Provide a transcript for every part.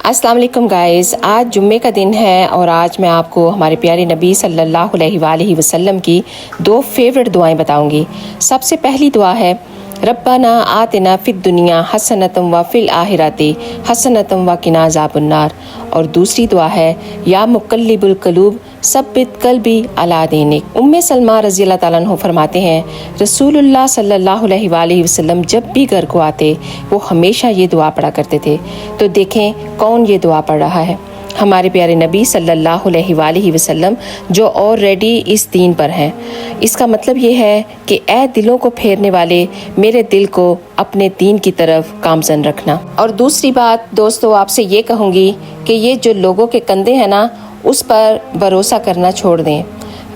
अस्सलाम वालेकुम गाइस, आज जुम्मे का दिन है और आज मैं आपको हमारे प्यारे नबी सल्लल्लाहु अलैहि वसल्लम की दो फेवरेट दुआएं बताऊंगी। सबसे पहली दुआ है रब्बाना आतिना फिद दुनिया हसनतम व फिल आखिरति हसनतम व किना अज़ाबन्नार, और दूसरी दुआ है या मुक़ल्लिबुल क़ुलूब सब्बित क़ल्बी अला दीनिक। उम्मे सलमा रज़ी अल्लाह ताला अन्हा फरमाते हैं रसूलुल्लाह सल्लल्लाहु अलैहि वसल्लम जब भी घर को आते वो हमेशा ये दुआ पढ़ा करते थे। तो देखें कौन ये दुआ पढ़ रहा है, हमारे प्यारे नबी सल्लल्लाहु अलैहि वसल्लम जो ऑलरेडी इस दीन पर हैं। इसका मतलब ये है कि ए दिलों को फेरने वाले, मेरे दिल को अपने दीन की तरफ गामज़न रखना। और दूसरी बात दोस्तों आपसे ये कहूँगी कि ये जो लोगों के कंधे हैं ना, उस पर भरोसा करना छोड़ दें,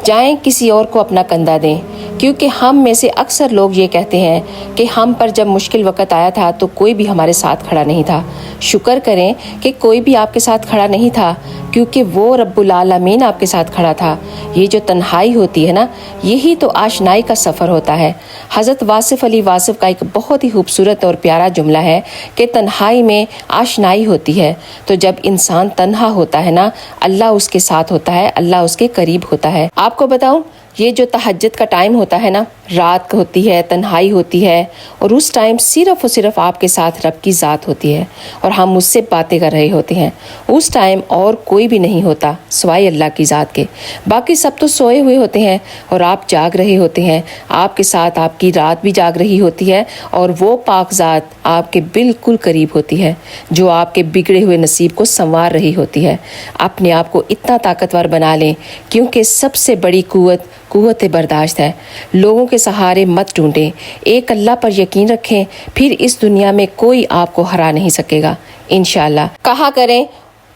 जाएं किसी और को अपना कंधा दें। क्योंकि हम में से अक्सर लोग ये कहते हैं कि हम पर जब मुश्किल वक़्त आया था तो कोई भी हमारे साथ खड़ा नहीं था। शुक्र करें कि कोई भी आपके साथ खड़ा नहीं था, क्योंकि वो रब्बुल आलमीन आपके साथ खड़ा था। ये जो तन्हाई होती है ना, यही तो आशनाई का सफ़र होता है। हज़रत वासिफ़ अली वासिफ़ का एक बहुत ही खूबसूरत और प्यारा जुमला है कि तन्हाई में आशनाई होती है। तो जब इंसान तन्हा होता है ना, अल्लाह उसके साथ होता है, अल्लाह उसके करीब होता है। आपको बताऊं, ये जो तहज्जुद का टाइम होता है ना, रात होती है, तन्हाई होती है, और उस टाइम सिर्फ़ और सिर्फ आपके साथ रब की ज़ात होती है और हम उससे बातें कर रहे होते हैं। उस टाइम और कोई भी नहीं होता सिवाय अल्लाह की ज़ात के। बाकी सब तो सोए हुए होते हैं और आप जाग रहे होते हैं। आपके साथ आपकी रात भी जाग रही होती है और वो पाक ज़ात आपके बिल्कुल करीब होती है, जो आपके बिगड़े हुए नसीब को संवार रही होती है। अपने आप को इतना ताकतवर बना लें, क्योंकि सबसे बड़ी कुव्वत बर्दाश्त है। लोगों के सहारे मत ढूंढें, एक अल्लाह पर यकीन रखें, फिर इस दुनिया में कोई आपको हरा नहीं सकेगा इंशाअल्लाह। कहा करें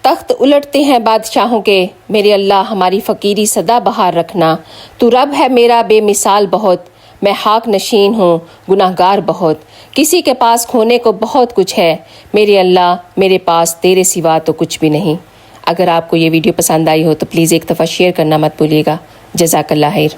तख्त उलटते हैं बादशाहों के, मेरे अल्लाह हमारी फ़कीरी सदा बहार रखना। तू रब है मेरा बेमिसाल बहुत, मैं हाक नशीन हूँ गुनाहगार बहुत। किसी के पास खोने को बहुत कुछ है, मेरे अल्लाह मेरे पास तेरे सिवा तो कुछ भी नहीं। अगर आपको ये वीडियो पसंद आई हो तो प्लीज़ एक दफ़ा शेयर करना मत भूलिएगा। जज़ाकल्लाह खैर।